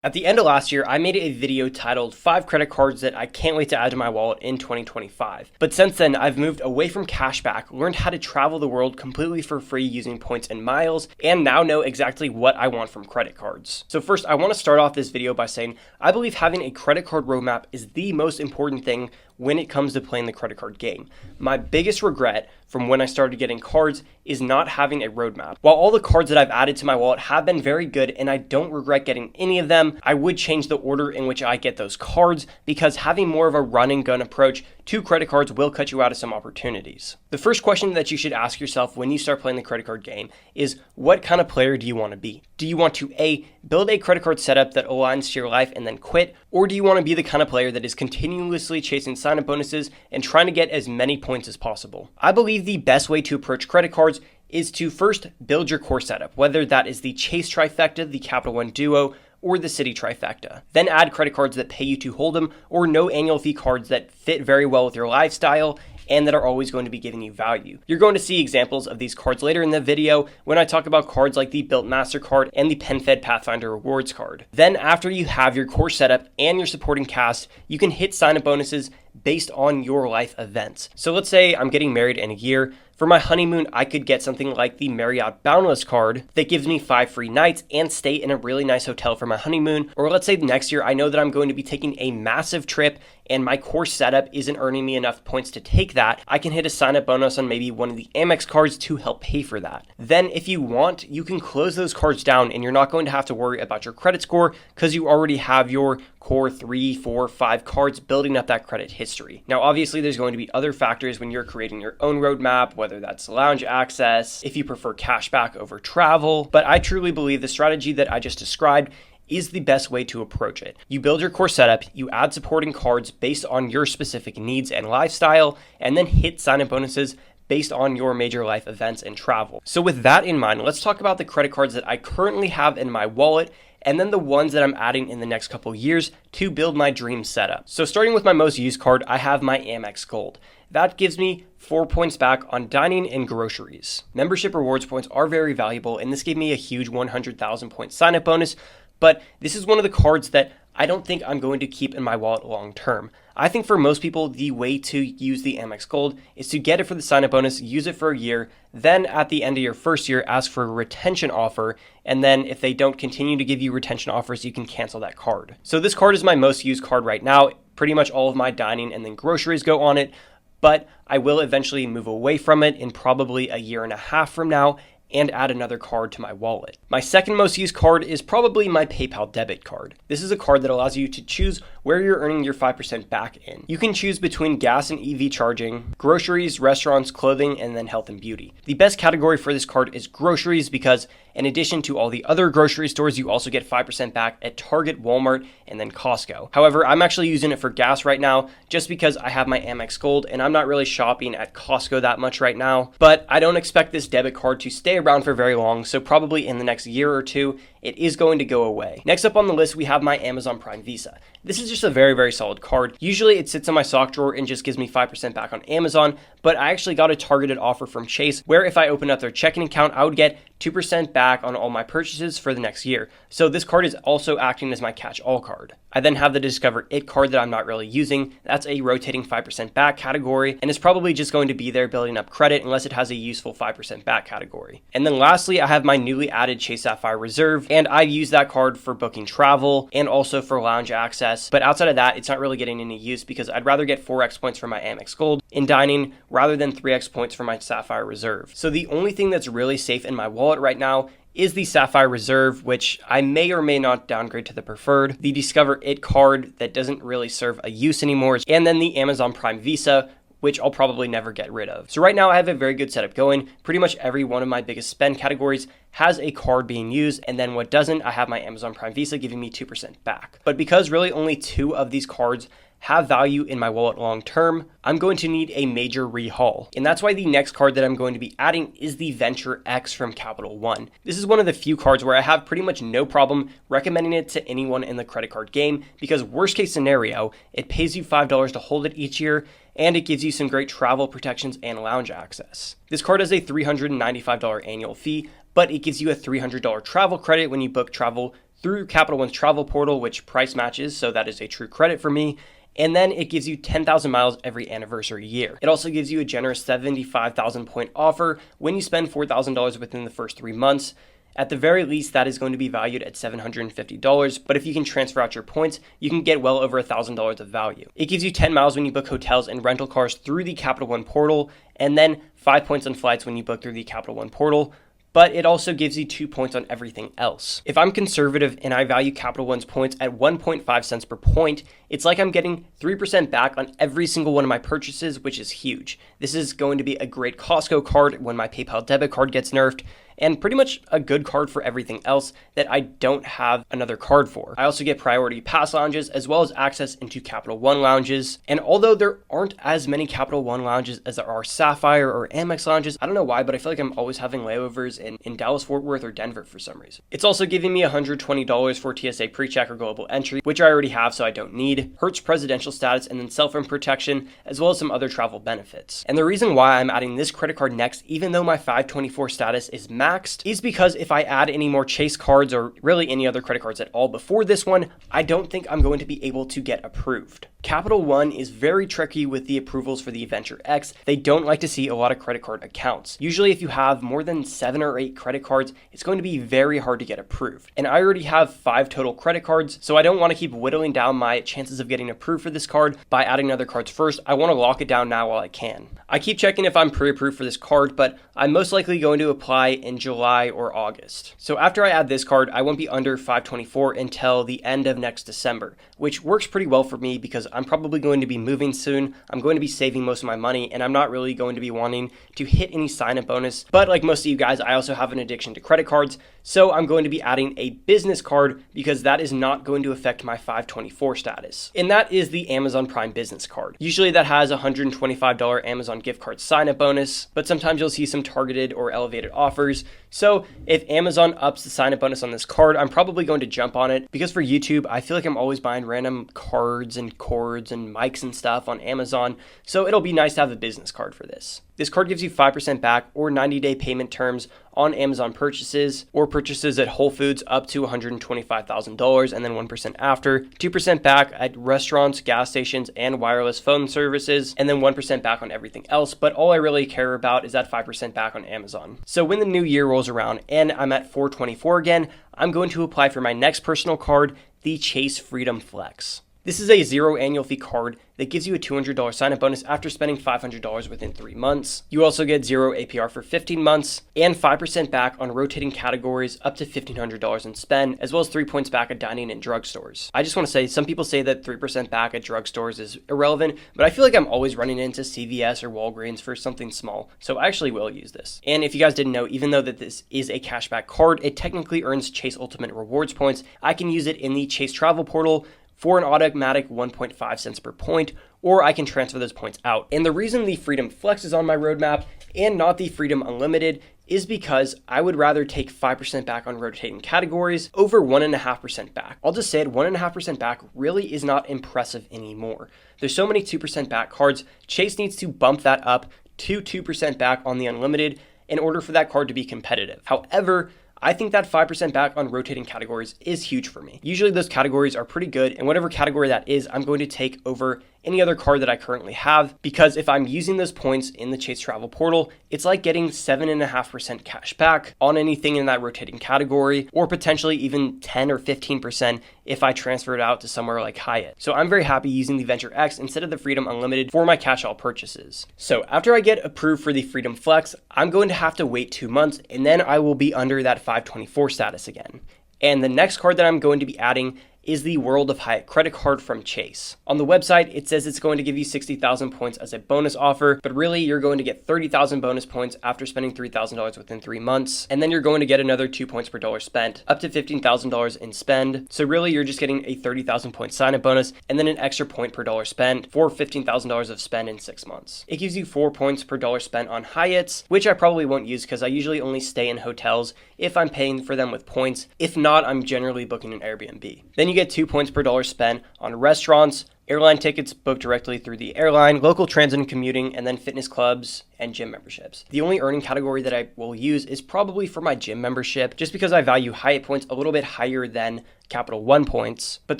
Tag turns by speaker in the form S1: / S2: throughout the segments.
S1: At the end of last year, I made a video titled 5 credit cards that I can't wait to add to my wallet in 2025. But since then, I've moved away from cashback, learned how to travel the world completely for free using points and miles, and now know exactly what I want from credit cards. So first, I want to start off this video by saying I believe having a credit card roadmap is the most important thing when it comes to playing the credit card game. My biggest regret from when I started getting cards is not having a roadmap. While all the cards that I've added to my wallet have been very good and I don't regret getting any of them, I would change the order in which I get those cards because having more of a run and gun approach to credit cards will cut you out of some opportunities. The first question that you should ask yourself when you start playing the credit card game is, what kind of player do you want to be? Do you want to A, build a credit card setup that aligns to your life and then quit? Or do you want to be the kind of player that is continuously chasing sign-up bonuses and trying to get as many points as possible? I believe the best way to approach credit cards is to first build your core setup, whether that is the Chase Trifecta, the Capital One Duo, or the Citi Trifecta. Then add credit cards that pay you to hold them or no annual fee cards that fit very well with your lifestyle and that are always going to be giving you value. You're going to see examples of these cards later in the video when I talk about cards like the Bilt MasterCard and the PenFed Pathfinder Rewards card. Then after you have your core setup and your supporting cast, you can hit sign-up bonuses based on your life events. So let's say I'm getting married in a year. For my honeymoon, I could get something like the Marriott Boundless card that gives me 5 free nights and stay in a really nice hotel for my honeymoon. Or let's say next year, I know that I'm going to be taking a massive trip and my core setup isn't earning me enough points to take that. I can hit a sign-up bonus on maybe one of the Amex cards to help pay for that. Then if you want, you can close those cards down and you're not going to have to worry about your credit score because you already have your core 3, 4, 5 cards building up that credit history. Now, obviously, there's going to be other factors when you're creating your own roadmap, whether that's lounge access, if you prefer cashback over travel, but I truly believe the strategy that I just described is the best way to approach it. You build your core setup, you add supporting cards based on your specific needs and lifestyle, and then hit sign-up bonuses based on your major life events and travel. So with that in mind, let's talk about the credit cards that I currently have in my wallet and then the ones that I'm adding in the next couple years to build my dream setup. So starting with my most used card, I have my Amex Gold. That gives me 4 points back on dining and groceries. Membership rewards points are very valuable, and this gave me a huge 100,000 point sign-up bonus, but this is one of the cards that I don't think I'm going to keep in my wallet long term. I think for most people, the way to use the Amex Gold is to get it for the sign-up bonus, use it for a year, then at the end of your first year, ask for a retention offer, and then if they don't continue to give you retention offers, you can cancel that card. So this card is my most used card right now. Pretty much all of my dining and then groceries go on it, but I will eventually move away from it in probably a year and a half from now and add another card to my wallet. My second most used card is probably my PayPal debit card. This is a card that allows you to choose where you're earning your 5% back in. You can choose between gas and EV charging, groceries, restaurants, clothing, and then health and beauty. The best category for this card is groceries because in addition to all the other grocery stores, you also get 5% back at Target, Walmart, and then Costco. However, I'm actually using it for gas right now just because I have my Amex Gold and I'm not really shopping at Costco that much right now. But I don't expect this debit card to stay around for very long, so probably in the next year or two, it is going to go away. Next up on the list, we have my Amazon Prime Visa. This is just a very, very solid card. Usually it sits in my sock drawer and just gives me 5% back on Amazon, but I actually got a targeted offer from Chase where if I opened up their checking account, I would get 2% back on all my purchases for the next year. So this card is also acting as my catch-all card. I then have the Discover It card that I'm not really using. That's a rotating 5% back category, and it's probably just going to be there building up credit unless it has a useful 5% back category. And then lastly, I have my newly added Chase Sapphire Reserve, and I use that card for booking travel and also for lounge access. But outside of that, it's not really getting any use because I'd rather get 4x points from my Amex Gold in dining rather than 3x points from my Sapphire Reserve. So the only thing that's really safe in my wallet right now is the Sapphire Reserve, which I may or may not downgrade to the preferred, the Discover It card that doesn't really serve a use anymore, and then the Amazon Prime Visa, which I'll probably never get rid of. So right now I have a very good setup going. Pretty much every one of my biggest spend categories has a card being used, and then what doesn't, I have my Amazon Prime Visa giving me 2% back. But because really only 2 of these cards have value in my wallet long term, I'm going to need a major rehaul. And that's why the next card that I'm going to be adding is the Venture X from Capital One. This is one of the few cards where I have pretty much no problem recommending it to anyone in the credit card game because worst case scenario, it pays you $5 to hold it each year and it gives you some great travel protections and lounge access. This card has a $395 annual fee, but it gives you a $300 travel credit when you book travel through Capital One's travel portal, which price matches, so that is a true credit for me. And then it gives you 10,000 miles every anniversary year. It also gives you a generous 75,000 point offer when you spend $4,000 within the first 3 months. At the very least, that is going to be valued at $750, but if you can transfer out your points, you can get well over $1,000 of value. It gives you 10 miles when you book hotels and rental cars through the Capital One portal, and then 5 points on flights when you book through the Capital One portal, but it also gives you 2 points on everything else. If I'm conservative and I value Capital One's points at 1.5 cents per point, it's like I'm getting 3% back on every single one of my purchases, which is huge. This is going to be a great Costco card when my PayPal debit card gets nerfed, and pretty much a good card for everything else that I don't have another card for. I also get priority pass lounges as well as access into Capital One lounges. And although there aren't as many Capital One lounges as there are Sapphire or Amex lounges, I don't know why, but I feel like I'm always having layovers in Dallas, Fort Worth, or Denver for some reason. It's also giving me $120 for TSA PreCheck or Global Entry, which I already have, so I don't need. Hertz presidential status and then cell phone protection, as well as some other travel benefits. And the reason why I'm adding this credit card next, even though my 524 status is maxed, is because if I add any more Chase cards or really any other credit cards at all before this one, I don't think I'm going to be able to get approved. Capital One is very tricky with the approvals for the Venture X. They don't like to see a lot of credit card accounts. Usually if you have more than 7 or 8 credit cards, it's going to be very hard to get approved. And I already have 5 total credit cards, so I don't want to keep whittling down my chances of getting approved for this card by adding other cards first. I want to lock it down now while I can. I keep checking if I'm pre-approved for this card, but I'm most likely going to apply in July or August. So after I add this card, I won't be under 524 until the end of next December, which works pretty well for me because I'm probably going to be moving soon. I'm going to be saving most of my money, and I'm not really going to be wanting to hit any sign-up bonus. But like most of you guys, I also have an addiction to credit cards, so I'm going to be adding a business card because that is not going to affect my 524 status. And that is the Amazon Prime Business Card. Usually that has a $125 Amazon gift card sign-up bonus, but sometimes you'll see some targeted or elevated offers. So if Amazon ups the sign-up bonus on this card, I'm probably going to jump on it because for YouTube, I feel like I'm always buying random cards and cords and mics and stuff on Amazon. So it'll be nice to have a business card for this. This card gives you 5% back or 90-day payment terms on Amazon purchases or purchases at Whole Foods up to $125,000 and then 1% after, 2% back at restaurants, gas stations, and wireless phone services, and then 1% back on everything else. But all I really care about is that 5% back on Amazon. So when the new year rolls around and I'm at 424 again, I'm going to apply for my next personal card, the Chase Freedom Flex. This is a 0 annual fee card that gives you a $200 sign-up bonus after spending $500 within 3 months. You also get 0 APR for 15 months and 5% back on rotating categories up to $1,500 in spend, as well as 3 points back at dining and drugstores. I just want to say, some people say that 3% back at drugstores is irrelevant, but I feel like I'm always running into CVS or Walgreens for something small, so I actually will use this. And if you guys didn't know, even though that this is a cashback card, it technically earns Chase Ultimate Rewards points. I can use it in the Chase Travel Portal for an automatic 1.5 cents per point, or I can transfer those points out. And the reason the Freedom Flex is on my roadmap and not the Freedom Unlimited is because I would rather take 5% back on rotating categories over 1.5% back. I'll just say it, 1.5% back really is not impressive anymore. There's so many 2% back cards. Chase needs to bump that up to 2% back on the Unlimited in order for that card to be competitive. However, I think that 5% back on rotating categories is huge for me. Usually those categories are pretty good, and whatever category that is, I'm going to take over any other card that I currently have, because if I'm using those points in the Chase Travel Portal, it's like getting 7.5% cash back on anything in that rotating category, or potentially even 10 or 15% if I transfer it out to somewhere like Hyatt. So I'm very happy using the Venture X instead of the Freedom Unlimited for my catch-all purchases. So after I get approved for the Freedom Flex, I'm going to have to wait 2 months, and then I will be under that 524 status again. And the next card that I'm going to be adding is the World of Hyatt credit card from Chase. On the website, it says it's going to give you 60,000 points as a bonus offer, but really you're going to get 30,000 bonus points after spending $3,000 within 3 months. And then you're going to get another 2 points per dollar spent, up to $15,000 in spend. So really you're just getting a 30,000 point sign-up bonus and then an extra point per dollar spent for $15,000 of spend in 6 months. It gives you 4 points per dollar spent on Hyatts, which I probably won't use because I usually only stay in hotels if I'm paying for them with points. If not, I'm generally booking an Airbnb. Then you you get 2 points per dollar spent on restaurants, airline tickets booked directly through the airline, local transit and commuting, and then fitness clubs and gym memberships. The only earning category that I will use is probably for my gym membership, just because I value Hyatt points a little bit higher than Capital One points. But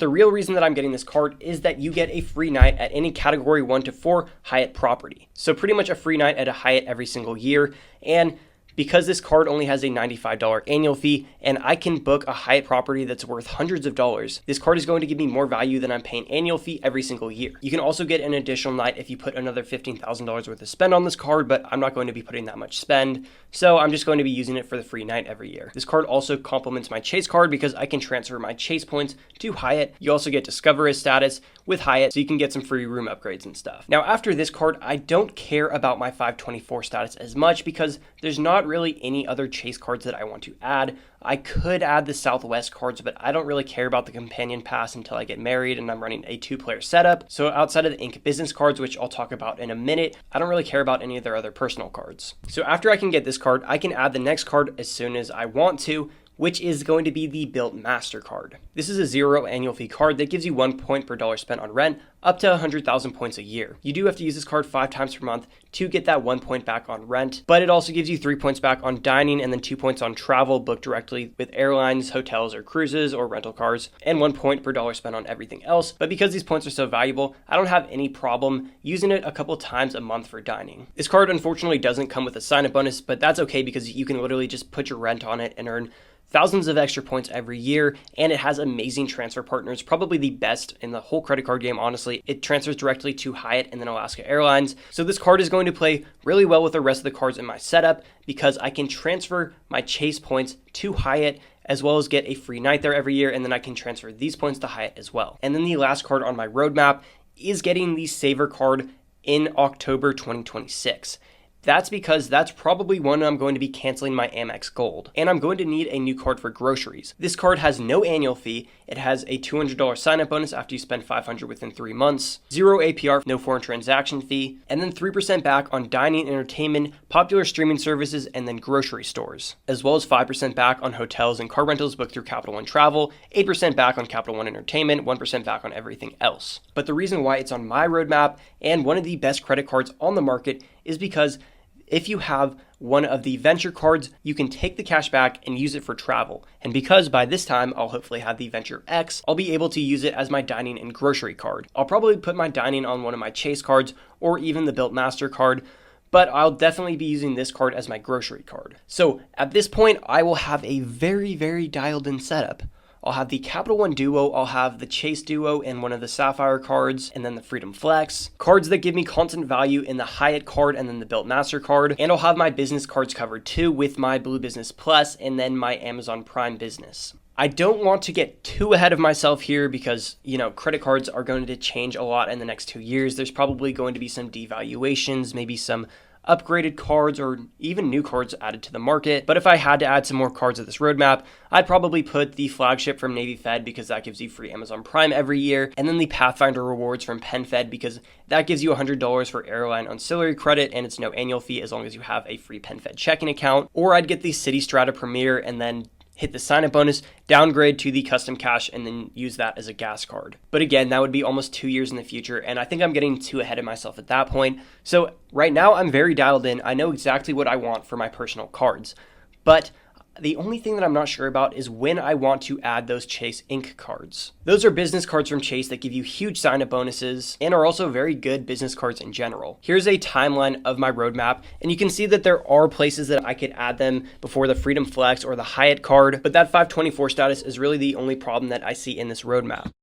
S1: the real reason that I'm getting this card is that you get a free night at any category 1 to 4 Hyatt property. So pretty much a free night at a Hyatt every single year. And because this card only has a $95 annual fee and I can book a Hyatt property that's worth hundreds of dollars, this card is going to give me more value than I'm paying annual fee every single year. You can also get an additional night if you put another $15,000 worth of spend on this card, but I'm not going to be putting that much spend, so I'm just going to be using it for the free night every year. This card also complements my Chase card because I can transfer my Chase points to Hyatt. You also get Discover as status with Hyatt, so you can get some free room upgrades and stuff. Now, after this card, I don't care about my 524 status as much because there's not really any other Chase cards that I want to add. I could add the Southwest cards, but I don't really care about the companion pass until I get married and I'm running a 2-player setup. So outside of the Ink business cards, which I'll talk about in a minute, I don't really care about any of their other personal cards. So after I can get this card, I can add the next card as soon as I want to, which is going to be the Built Master card. This is a 0 annual fee card that gives you 1 point per dollar spent on rent, up to 100,000 points a year. You do have to use this card 5 times per month to get that 1 point back on rent, but it also gives you 3 points back on dining and then 2 points on travel booked directly with airlines, hotels, or cruises, or rental cars, and 1 point per dollar spent on everything else. But because these points are so valuable, I don't have any problem using it a couple times a month for dining. This card unfortunately doesn't come with a sign-up bonus, but that's okay because you can literally just put your rent on it and earn thousands of extra points every year, and it has amazing transfer partners, probably the best in the whole credit card game, honestly. It transfers directly to Hyatt and then Alaska Airlines. So this card is going to play really well with the rest of the cards in my setup because I can transfer my Chase points to Hyatt as well as get a free night there every year, and then I can transfer these points to Hyatt as well. And then the last card on my roadmap is getting the Saver card in October 2026. That's because that's probably when I'm going to be canceling my Amex Gold, and I'm going to need a new card for groceries. This card has no annual fee. It has a $200 sign-up bonus after you spend $500 within 3 months, 0 APR, no foreign transaction fee, and then 3% back on dining, entertainment, popular streaming services, and then grocery stores, as well as 5% back on hotels and car rentals booked through Capital One Travel, 8% back on Capital One Entertainment, 1% back on everything else. But the reason why it's on my roadmap and one of the best credit cards on the market is because if you have one of the Venture cards, you can take the cash back and use it for travel. And because by this time, I'll hopefully have the Venture X, I'll be able to use it as my dining and grocery card. I'll probably put my dining on one of my Chase cards or even the Built Master card, but I'll definitely be using this card as my grocery card. So at this point, I will have a very, very dialed in setup. I'll have the Capital One Duo, I'll have the Chase Duo and one of the Sapphire cards, and then the Freedom Flex. Cards that give me constant value in the Hyatt card and then the Built Master card. And I'll have my business cards covered too with my Blue Business Plus and then my Amazon Prime Business. I don't want to get too ahead of myself here because, credit cards are going to change a lot in the next 2 years. There's probably going to be some devaluations, maybe some upgraded cards or even new cards added to the market. But if I had to add some more cards at this roadmap, I'd probably put the flagship from Navy Fed because that gives you free Amazon Prime every year, and then the Pathfinder rewards from PenFed because that gives you $100 for airline ancillary credit and it's no annual fee as long as you have a free PenFed checking account. Or I'd get the City Strata Premier and then hit the sign-up bonus, downgrade to the custom cash, and then use that as a gas card. But again, that would be almost 2 years in the future, and I think I'm getting too ahead of myself at that point. So right now, I'm very dialed in. I know exactly what I want for my personal cards. But the only thing that I'm not sure about is when I want to add those Chase Ink cards. Those are business cards from Chase that give you huge sign-up bonuses and are also very good business cards in general. Here's a timeline of my roadmap, and you can see that there are places that I could add them before the Freedom Flex or the Hyatt card, but that 524 status is really the only problem that I see in this roadmap.